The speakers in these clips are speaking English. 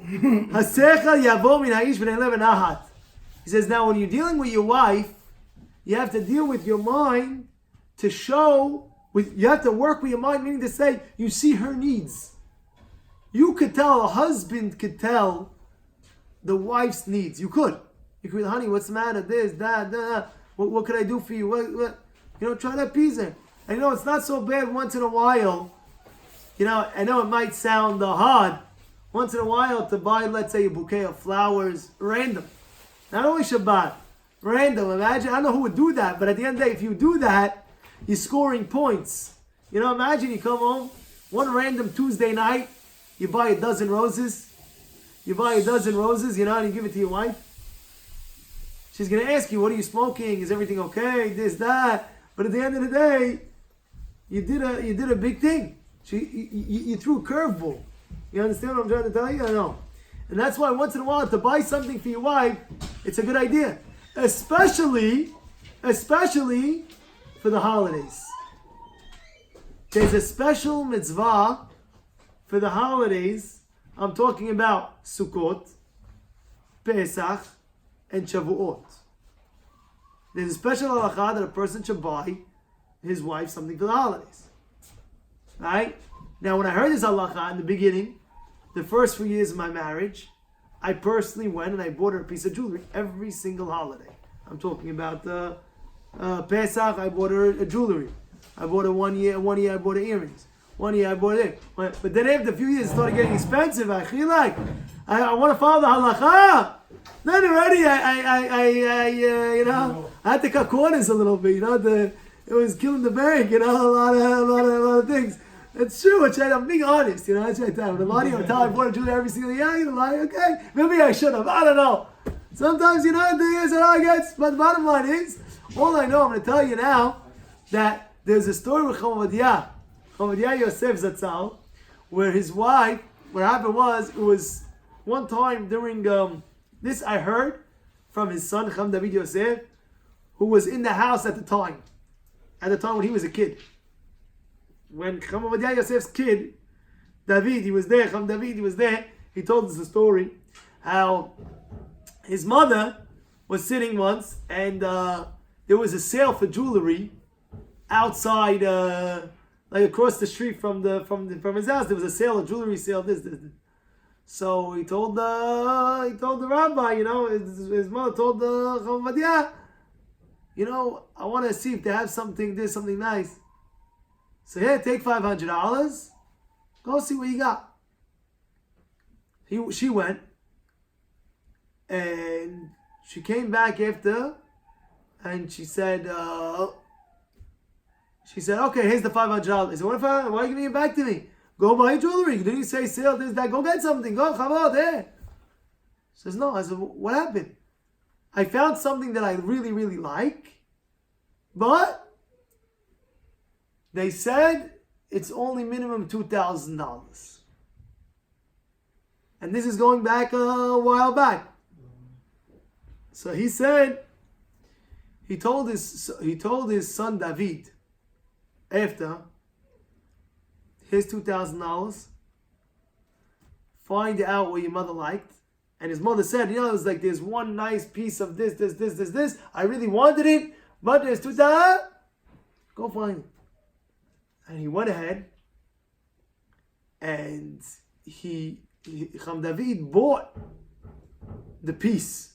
Hasechel yavo min ha'ish v'nei lev nahat. He says, now when you're dealing with your wife, you have to deal with your mind to show, you have to work with your mind, meaning to say, you see her needs. You could tell, a husband could tell the wife's needs. You could. You could, honey, what's the matter? This, that. What could I do for you? What? Try to appease her. And it's not so bad once in a while. I know it might sound hard. Once in a while to buy, let's say, a bouquet of flowers, random. Not only Shabbat, random. Imagine, I don't know who would do that, but at the end of the day, if you do that, you're scoring points. Imagine you come home, one random Tuesday night, you buy a dozen roses. You buy a dozen roses, and you give it to your wife. She's going to ask you, what are you smoking? Is everything okay? This, that. But at the end of the day, you did a big thing. You threw a curveball. You understand what I'm trying to tell you? I know. And that's why once in a while to buy something for your wife, it's a good idea. Especially for the holidays. There's a special mitzvah for the holidays. I'm talking about Sukkot, Pesach, and Shavuot. There's a special halakha that a person should buy his wife something for the holidays. Right? Now, when I heard this halakha in the beginning, the first few years of my marriage, I personally went and I bought her a piece of jewelry every single holiday. I'm talking about Pesach, I bought her a jewelry. I bought her one year I bought her earrings. One year I bought it. But then after a few years it started getting expensive. I feel like I want to follow the halakha. Then already I had to cut corners a little bit. It was killing the bank. A lot of things. It's true. I'm being honest. That's right. The money I bought a jewelry every single year. Okay, maybe I should have. I don't know. Sometimes the thing is that I guess. But the bottom line is, all I know, I'm going to tell you now that there's a story with Rabbi Yosef Zatzal, where his wife, what happened was, it was one time during this I heard from his son Rabbi Yosef, who was in the house at the time when he was a kid. When Rabbi Yosef's kid, David, he was there, David, he was there, he told us the story, how his mother was sitting once, and there was a sale for jewelry outside, like across the street from his house. There was a sale, a jewelry sale. This. So he told the rabbi, his mother told the Chavadia, I want to see if they have something nice. So here, take $500. Go see what you got. She went, and she came back after, and she said, okay, here's the $500. He said, why are you giving it back to me? Go buy jewelry. Didn't you say sale, this, that? Go get something. Go, Chavod, there. She says, no. I said, what happened? I found something that I really, really like, but they said it's only minimum $2,000. And this is going back a while back. So he said, he told his son David, after, here's $2,000, find out what your mother liked. And his mother said, it was like, there's one nice piece of this. I really wanted it, but there's $2,000. Go find it. And he went ahead, and Cham David bought the piece,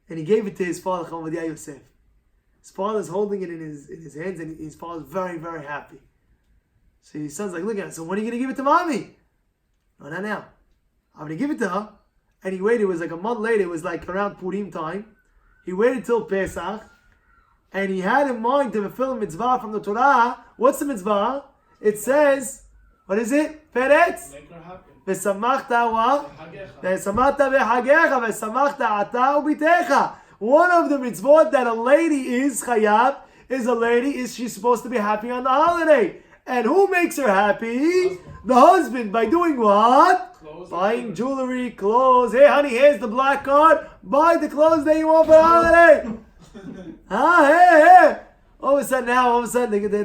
and he gave it to his father, Rabbi Yosef. His father's holding it in his hands, and his father's very, very happy. So his son's like, look at it. So when are you going to give it to mommy? No, not now. I'm going to give it to her. And he waited. It was like a month later. It was like around Purim time. He waited till Pesach. And he had in mind to fulfill a mitzvah from the Torah. What's the mitzvah? It says, what is it? Peretz? Make her happy. V'samachta wa? V'samachta v'chagecha v'samachta ata u'bitecha. One of the mitzvot that a lady is chayab, is she's supposed to be happy on the holiday. And who makes her happy? The husband. By doing what? Clothes. Buying jewelry, clothes. Hey honey, here's the black card. Buy the clothes that you want for the holiday. Hey. All of a sudden,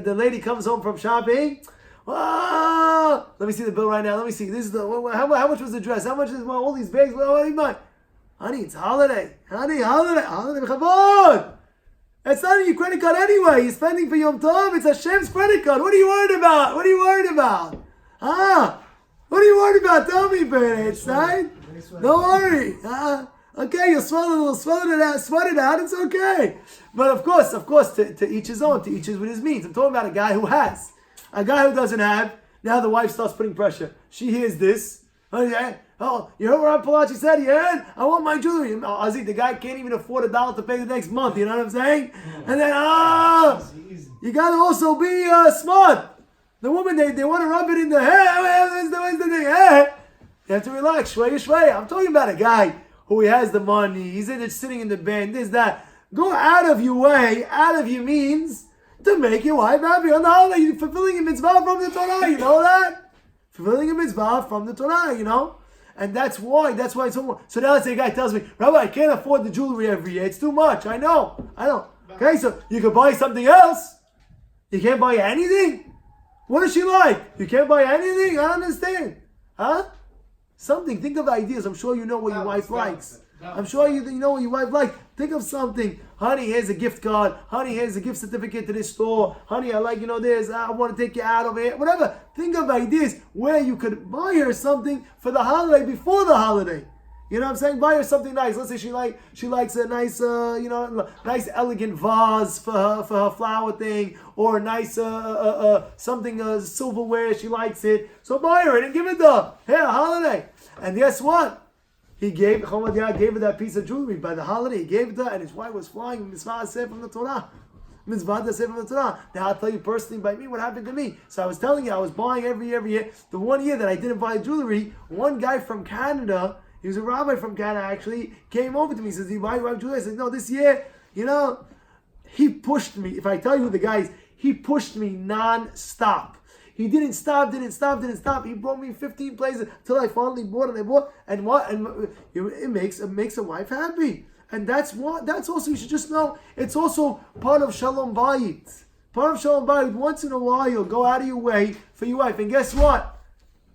the lady comes home from shopping. Oh, let me see the bill right now. Let me see. This is the how much was the dress? How much is all these bags? What do you buy? Honey, it's holiday. Holiday b'chavod. It's not in your credit card anyway. You're spending for Yom Tov. It's Hashem's credit card. What are you worried about? What are you worried about? What are you worried about? Tell me, Bernard, right? Don't worry. Okay, you'll sweat it out. It's okay. But of course, to each his own. To each his what his means. I'm talking about a guy who has. A guy who doesn't have. Now the wife starts putting pressure. She hears this. Oh, yeah. Oh, you heard what Rabbi Palacci said? You heard? I want my jewelry. Ozzy, the guy can't even afford $1 to pay the next month. You know what I'm saying? And then, you got to also be smart. The woman, they want to rub it in the hair. Where's the thing? You have to relax. Shwaya. I'm talking about a guy who he has the money. He's just sitting in the bed. This, that. Go out of your way, out of your means, to make your wife happy. On the holiday, you're fulfilling a mitzvah from the Torah. You know that? Fulfilling a mitzvah from the Torah, you know? And that's why it's so. So now let's say a guy tells me, Rabbi, I can't afford the jewelry every year. It's too much. I know. Okay, so you could buy something else. You can't buy anything? What is she like? You can't buy anything? I don't understand. Huh? Something. Think of ideas. I'm sure you know what your wife likes. I'm sure you know what your wife likes. Think of something. Honey, here's a gift card. Honey, here's a gift certificate to this store. Honey, I like, this. I want to take you out of it. Whatever. Think of ideas where you could buy her something for the holiday before the holiday. You know what I'm saying? Buy her something nice. Let's say she likes a nice, nice elegant vase for her flower thing, or a nice something silverware. She likes it, so buy her it and give it to her. Here, holiday. And guess what? He gave her that piece of jewelry by the holiday. He gave it to her, and his wife was flying mitzvah aseh from the Torah. Mitzvah aseh from the Torah. Now I'll tell you personally by me what happened to me. So I was telling you, I was buying every year. The one year that I didn't buy jewelry, one guy from Canada, he was a rabbi from Canada actually, came over to me. He says, "Do you buy jewelry?" I said, "No, this year, he pushed me." If I tell you who the guy is, he pushed me non-stop. He didn't stop. He brought me 15 places till I finally bought it. And it makes a wife happy. And that's also, you should just know, it's also part of Shalom Bayit. Part of Shalom Bayit, once in a while, go out of your way for your wife. And guess what?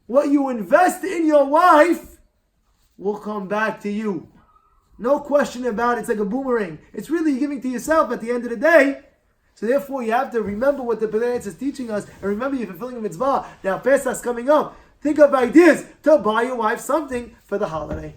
What you invest in your wife will come back to you. No question about it. It's like a boomerang. It's really you're giving to yourself at the end of the day. So therefore, you have to remember what the Bezrat is teaching us, and remember you're fulfilling a mitzvah. Now, Pesach's coming up. Think of ideas to buy your wife something for the holiday.